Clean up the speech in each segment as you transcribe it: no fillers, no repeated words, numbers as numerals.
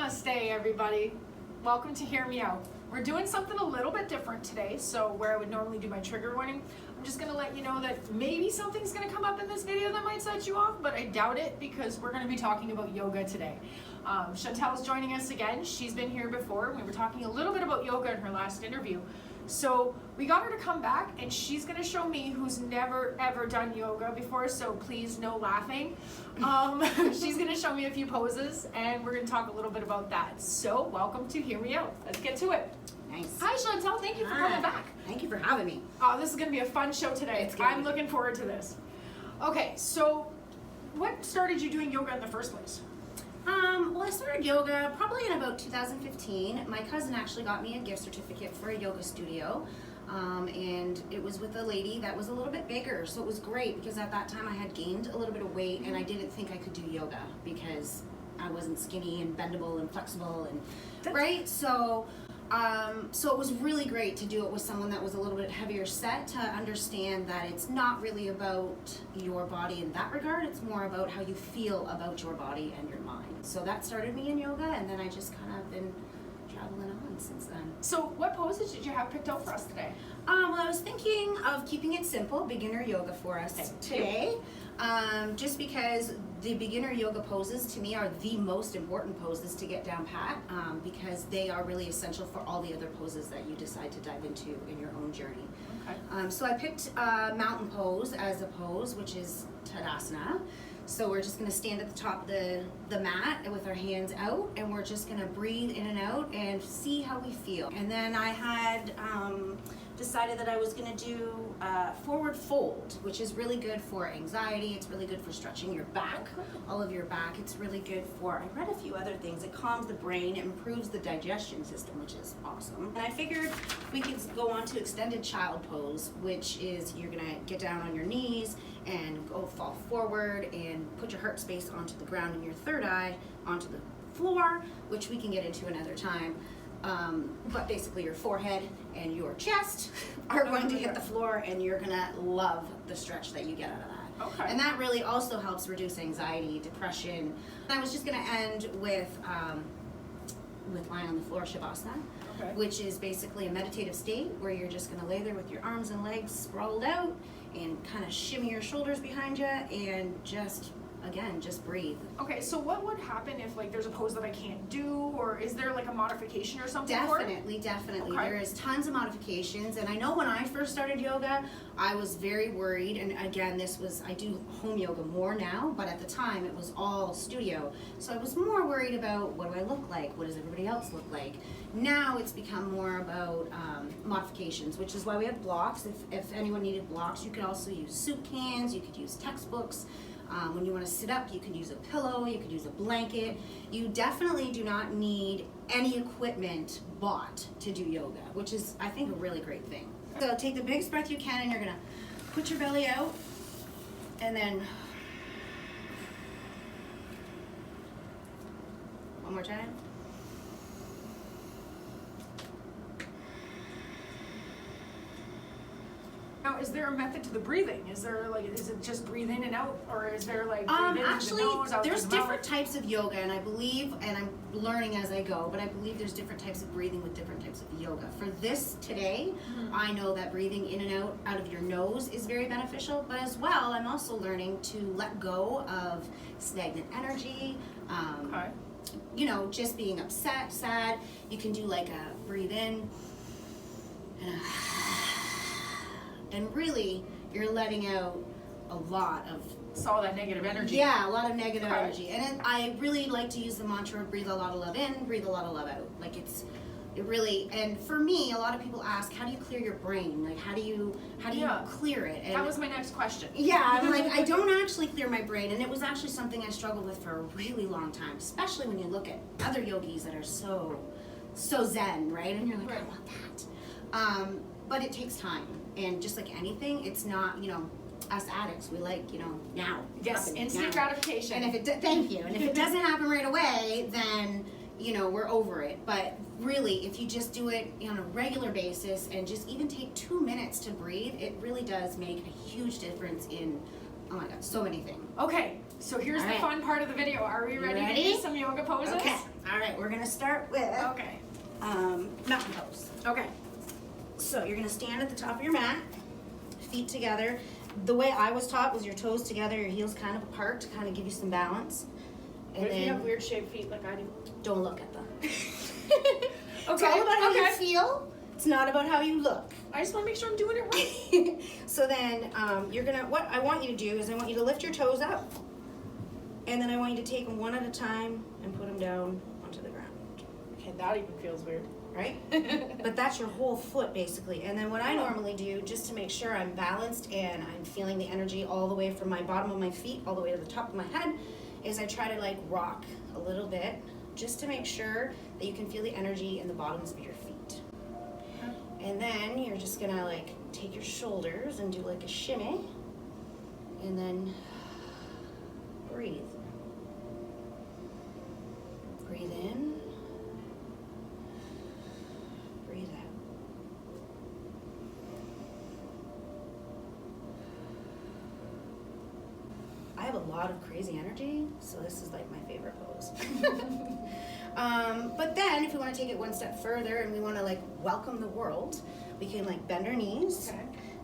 Namaste, everybody. Welcome to Hear Me Out. We're doing something a little bit different today. So where I would normally do my trigger warning, I'm just going to let you know that maybe something's going to come up in this video that might set you off, but I doubt it because we're going to be talking about yoga today. Chantel's joining us again. She's been here before. We were talking a little bit about yoga in her last interview. So we got her to come back and she's going to show me, who's never ever done yoga before, so please no laughing. She's going to show me a few poses and we're going to talk a little bit about that. So welcome to Hear Me Out. Let's get to it. Nice. Hi Chantel, thank you for coming back. Thank you for having me. Oh, this is going to be a fun show today. I'm looking forward to this. Okay, so what started you doing yoga in the first place? Well, I started yoga probably in about 2015. My cousin actually got me a gift certificate for a yoga studio, and it was with a lady that was a little bit bigger, so it was great because at that time I had gained a little bit of weight and I didn't think I could do yoga because I wasn't skinny and bendable and flexible and right. So it was really great to do it with someone that was a little bit heavier set, to understand that it's not really about your body in that regard, it's more about how you feel about your body and your mind. So that started me in yoga, and then I just kind of been traveling on since then. So what poses did you have picked out for us today? Well, I was thinking of keeping it simple, beginner yoga for us today. Just because the beginner yoga poses to me are the most important poses to get down pat, because they are really essential for all the other poses that you decide to dive into in your own journey. Okay. So I picked mountain pose as a pose, which is Tadasana. So we're just going to stand at the top of the mat with our hands out, and we're just going to breathe in and out and see how we feel. And then I had decided that I was going to do forward fold, which is really good for anxiety. It's really good for stretching your back, all of your back. It's really good for, I read a few other things. It calms the brain, it improves the digestion system, which is awesome. And I figured we could go on to extended child pose, which is you're going to get down on your knees and go fall forward and put your heart space onto the ground and your third eye onto the floor, which we can get into another time. But basically your forehead and your chest are going to hit the floor, and you're gonna love the stretch that you get out of that. Okay. And that really also helps reduce anxiety, depression. I was just gonna end with lying on the floor, Shavasana, Okay. which is basically a meditative state where you're just gonna lay there with your arms and legs sprawled out and kind of shimmy your shoulders behind you and just breathe. Okay, so what would happen if like there's a pose that I can't do, or is there like a modification or something for it? Definitely. Okay. There is tons of modifications, and I know when I first started yoga, I was very worried, and again, I do home yoga more now, but at the time it was all studio, so I was more worried about what do I look like, what does everybody else look like. Now it's become more about modifications, which is why we have blocks. If anyone needed blocks, you could also use soup cans, you could use textbooks. When you want to sit up, you could use a pillow, you could use a blanket. You definitely do not need any equipment bought to do yoga, which is, I think, a really great thing. So take the biggest breath you can, and you're going to put your belly out, and then one more time. Now, is there a method to the breathing? Is it just breathe in and out, or is there like breathe in Actually, through the nose, out there's through the different mouth? types of yoga, and I believe, and I'm learning as I go, but I believe there's different types of breathing with different types of yoga. For this today, I know that breathing in and out of your nose is very beneficial, but as well, I'm also learning to let go of stagnant energy. Okay. You know, just being upset, sad. You can do like a breathe in and really you're letting out a lot of all that negative energy. Yeah, a lot of negative Okay. energy. And I really like to use the mantra, breathe a lot of love in, breathe a lot of love out. Like it really, and for me, a lot of people ask, how do you clear your brain? Like how do you clear it? And That was my next question. yeah, I'm like, I don't actually clear my brain, and it was actually something I struggled with for a really long time, especially when you look at other yogis that are so zen, right? And you're like, Right. I want that. But it takes time, and just like anything, it's not, us addicts, we like, now. Yes, happening instant now. gratification. And thank you. And if it doesn't happen right away, then we're over it. But really, if you just do it on a regular basis and just even take 2 minutes to breathe, it really does make a huge difference in, oh my God, so many things. Okay, so here's All the right. fun part of the video. Are we ready to ready? do some yoga poses? Okay. All right, we're gonna start with Okay. mountain pose. Okay. So you're gonna stand at the top of your mat, feet together. The way I was taught was your toes together, your heels kind of apart to kind of give you some balance. And What if you then have weird shaped feet like I do? don't look at them. Okay. It's all about how you okay. feel. It's not about how you look. I just want to make sure I'm doing it right. So then you're gonna, what I want you to do is I want you to lift your toes up. And then I want you to take them one at a time and put them down onto the ground. Okay, that even feels weird. Right? But that's your whole foot basically. And then what I normally do, just to make sure I'm balanced and I'm feeling the energy all the way from my bottom of my feet all the way to the top of my head, is I try to like rock a little bit just to make sure that you can feel the energy in the bottoms of your feet. And then you're just gonna like take your shoulders and do like a shimmy and then breathe. Breathe in. Breathe out. I have a lot of crazy energy, so this is like my favorite pose. But then if we want to take it one step further and we want to like welcome the world, we can like bend our knees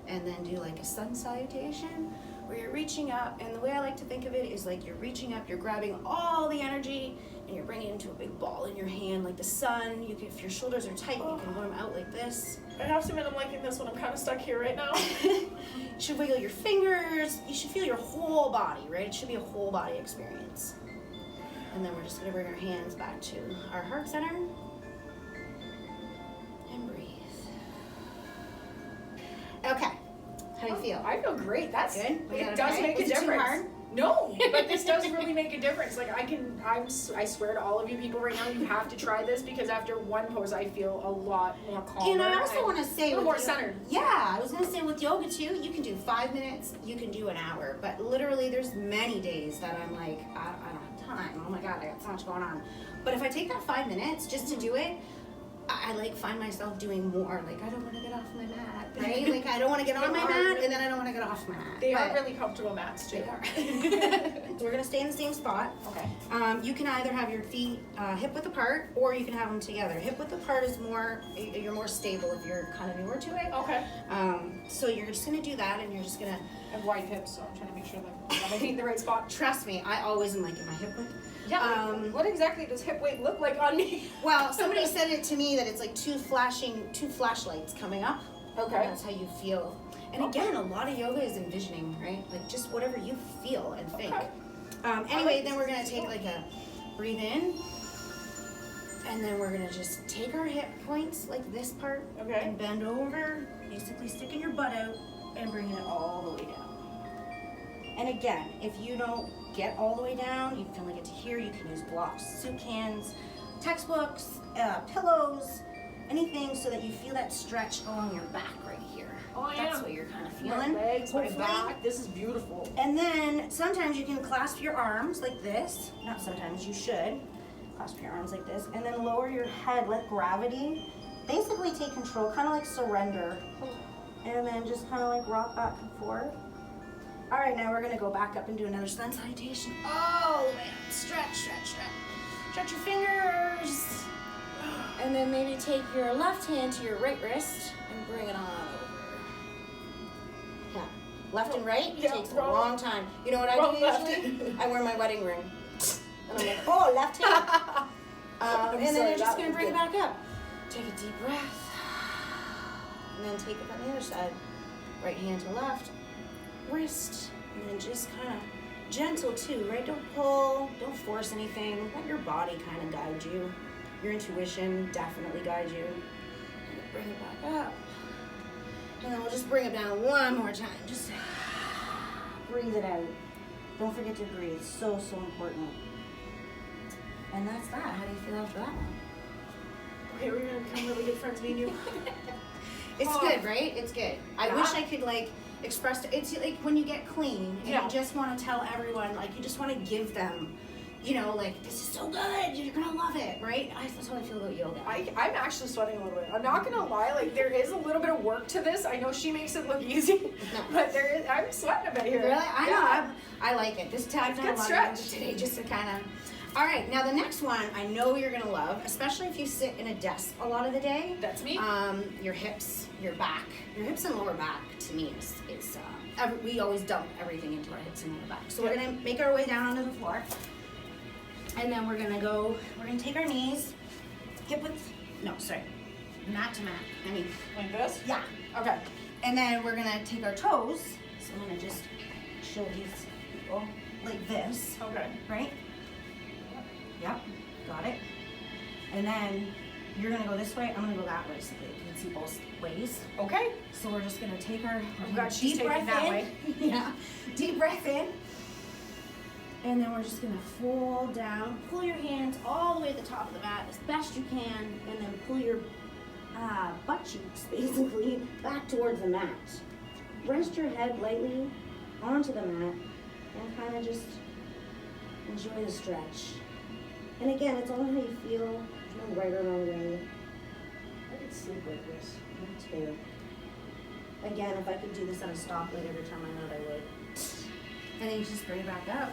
and then do like a sun salutation where you're reaching up. And the way I like to think of it is like you're reaching up, you're grabbing all the energy and you're bringing it into a big ball in your hand like the sun. You can, if your shoulders are tight, you can put them out like this. I have to admit I'm liking this one. I'm kind of stuck here right now. You should wiggle your fingers. You should feel your whole body, right? It should be a whole body experience. And then we're just gonna bring our hands back to our heart center and breathe. Okay, how do you feel? I feel great. That's Good? It does make a Is it too difference. hard? No, but this does really make a difference. Like I swear to all of you people right now, you have to try this because after one pose, I feel a lot more calmer. And I also want to say, a little with more yo- centered. Yeah, I was gonna say with yoga too, you can do 5 minutes, you can do an hour, but literally there's many days that I'm like, I don't have time. Oh my god, I got so much going on. But if I take that 5 minutes just to do it, I like find myself doing more. Like I don't want to get off my mat, right? Like I don't want to get on my mat, and then I don't want to get off my mat. They are really comfortable mats too. They are. So we're gonna stay in the same spot. Okay. You can either have your feet hip width apart, or you can have them together. Hip width apart is more, you're more stable if you're kind of newer to it. Okay. So you're just gonna do that, and you're just gonna. I have wide hips, so I'm trying to make sure that I'm in the right spot. Trust me, I always am like in my hip width. Yeah. What exactly does hip weight look like on me? Well, somebody said it to me that it's like two flashlights coming up. Okay. And that's how you feel. And again, a lot of yoga is envisioning, right? Like just whatever you feel and think. Okay. Anyway, then we're gonna take like a breathe in, and then we're gonna just take our hip points like this part, and bend over, basically sticking your butt out and bringing it all the way down. And again, if you don't get all the way down, you can only get to here, you can use blocks, soup cans, textbooks, pillows, anything so that you feel that stretch along your back right here. Oh, I That's am. what you're kind of feeling. My legs, my hopefully. back. This is beautiful. And then sometimes you can clasp your arms like this. Not sometimes, you should. Clasp your arms like this. And then lower your head, let gravity basically take control, kind of like surrender. And then just kind of like rock back and forth. All right, now we're gonna go back up and do another sun salutation. Oh, man, stretch, stretch, stretch. Stretch your fingers. And then maybe take your left hand to your right wrist and bring it on over. Yeah, left and right takes a long time. You know what I do usually? I wear my wedding ring. And I'm like, oh, left hand. And then you're just gonna bring it back up. Take a deep breath. And then take it on the other side. Right hand to left. Wrist, and then just kind of gentle too, right? Don't pull, don't force anything. Let your body kind of guide you. Your intuition definitely guide you. And then bring it back up. And then we'll just bring it down one more time. Just breathe it out. Don't forget to breathe. So, so important. And that's that. How do you feel after that one? Okay, we're gonna become really good friends, me and you. It's good, right? It's good. I wish I could like express it's like when you get clean and you just want to tell everyone, like you just want to give them, you know, like this is so good, you're gonna love it, right? That's how I feel about yoga. I'm actually sweating a little bit. I'm not gonna lie, like there is a little bit of work to this. I know she makes it look easy, but there is. I'm sweating a bit here. Really? I know. I like it. This time I've done a lot of yoga stretch today just to kind of. All right, now the next one I know you're gonna love, especially if you sit in a desk a lot of the day. That's me. Your hips, your back, your hips and lower back to me is we always dump everything into our hips and lower back. So we're gonna make our way down onto the floor, and then we're gonna take our knees, mat to mat. I mean, Like this? yeah. Okay. And then we're gonna take our toes. So I'm gonna just show these people like this, Okay. right? Yep, got it. And then you're gonna go this way, I'm gonna go that way so that you can see both ways. Okay. So we're just gonna take our She's deep taking breath that in. way. Yeah, deep breath in. And then we're just gonna fold down, pull your hands all the way to the top of the mat as best you can, and then pull your butt cheeks basically back towards the mat. Rest your head lightly onto the mat and kind of just enjoy the stretch. And again, it's all how you feel. There's no right or wrong way. I could sleep like this. Me too. Again, if I could do this at a stoplight every time I know I would. And then you just bring it back up.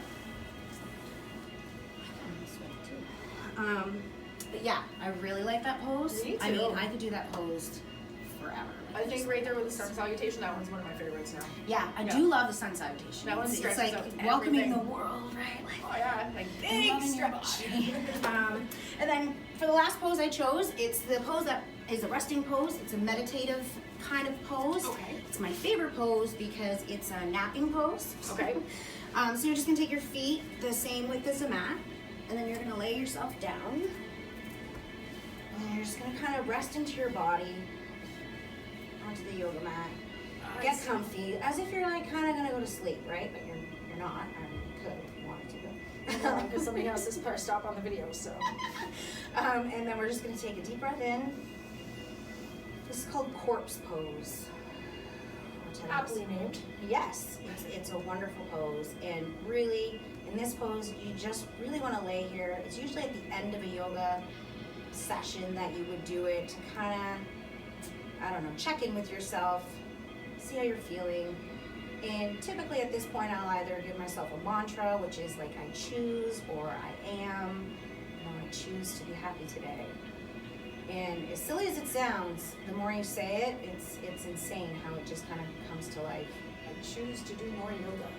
But yeah, I really like that pose. Me I mean, too. I could do that pose forever. I think right there with the sun salutation, that one's one of my favorites now. Yeah, I do love the sun salutation. That one It's stretches like out welcoming everything. the world, right? Like, Oh yeah, like and big loving your stretch. body. And then for the last pose I chose, it's the pose that is a resting pose. It's a meditative kind of pose. Okay. It's my favorite pose because it's a napping pose. Okay. So you're just gonna take your feet the same width as the mat, and then you're gonna lay yourself down. And you're just gonna kind of rest into your body onto the yoga mat. Get comfy, as if you're like kind of gonna go to sleep, right? But you're not. I mean, you could if you wanted to. Because somebody else has put a stop on the video, so. And then we're just gonna take a deep breath in. This is called corpse pose. Aptly named. Yes, it's a wonderful pose, and really, in this pose, you just really want to lay here. It's usually at the end of a yoga session that you would do it to kind of, I don't know, check in with yourself, see how you're feeling. And typically at this point, I'll either give myself a mantra, which is like I choose, or I am, I choose to be happy today. And as silly as it sounds, the more you say it, it's insane how it just kind of comes to life. I choose to do more yoga.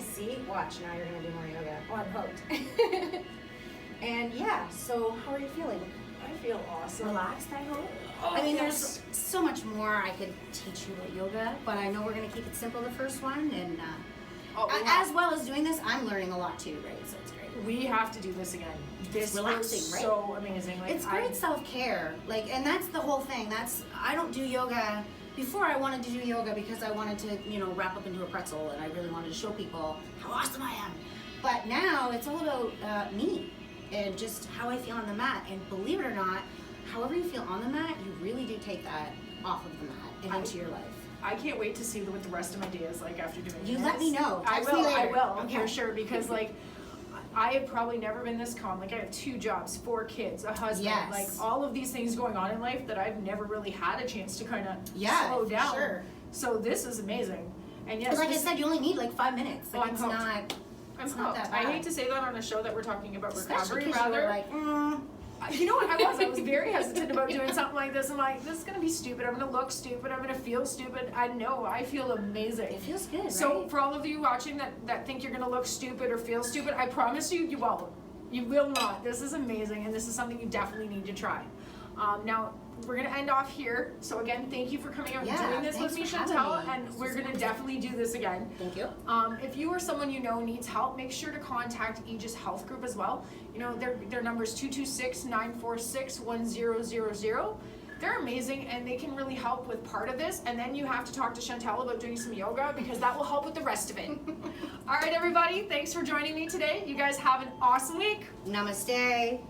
See? Watch, now you're going to do more yoga. Oh, I'm hooked. And yeah, so how are you feeling? I feel awesome. Relaxed, I hope? Oh, I mean, yes. there's so much more I could teach you about yoga, but I know we're going to keep it simple the first one. And as well as doing this, I'm learning a lot too, right? So it's great. We have to do this again. This relaxing, was right? so amazing. Like, It's great self-care, like, and that's the whole thing. I don't do yoga. Before I wanted to do yoga because I wanted to, wrap up into a pretzel, and I really wanted to show people how awesome I am. But now it's all about me and just how I feel on the mat. And believe it or not, however you feel on the mat, you really do take that off of the mat and into your life. I can't wait to see what the rest of my day is like after doing this. You let me know. I Text me will, later. Okay. for sure, because like, I have probably never been this calm. Like, I have 2 jobs, 4 kids, a husband, Yes. like all of these things going on in life that I've never really had a chance to kind of slow for down. sure. So this is amazing. And yes, But like I this- said, you only need like 5 minutes. Like, I'm it's hooked. not. I'm it's not hooked. that I bad. hate to say that on a show that we're talking about Especially recovery, 'cause you were rather. like, You know what I was very hesitant about doing something like this. I'm like, this is gonna be stupid. I'm gonna look stupid. I'm gonna feel stupid. I know. I feel amazing. It feels good, So right? for all of you watching that think you're gonna look stupid or feel stupid, I promise you, you won't. You will not. This is amazing, and this is something you definitely need to try. Now we're gonna end off here. So again, thank you for coming out and Yeah, doing this with thanks me, for having Chantel. me. And This we're was gonna awesome. definitely do this again. Thank you. If you or someone you know needs help, make sure to contact Aegis Health Group as well. Their number is 226-946-1000. They're amazing, and they can really help with part of this. And then you have to talk to Chantel about doing some yoga, because that will help with the rest of it. All right, everybody, thanks for joining me today. You guys have an awesome week. Namaste.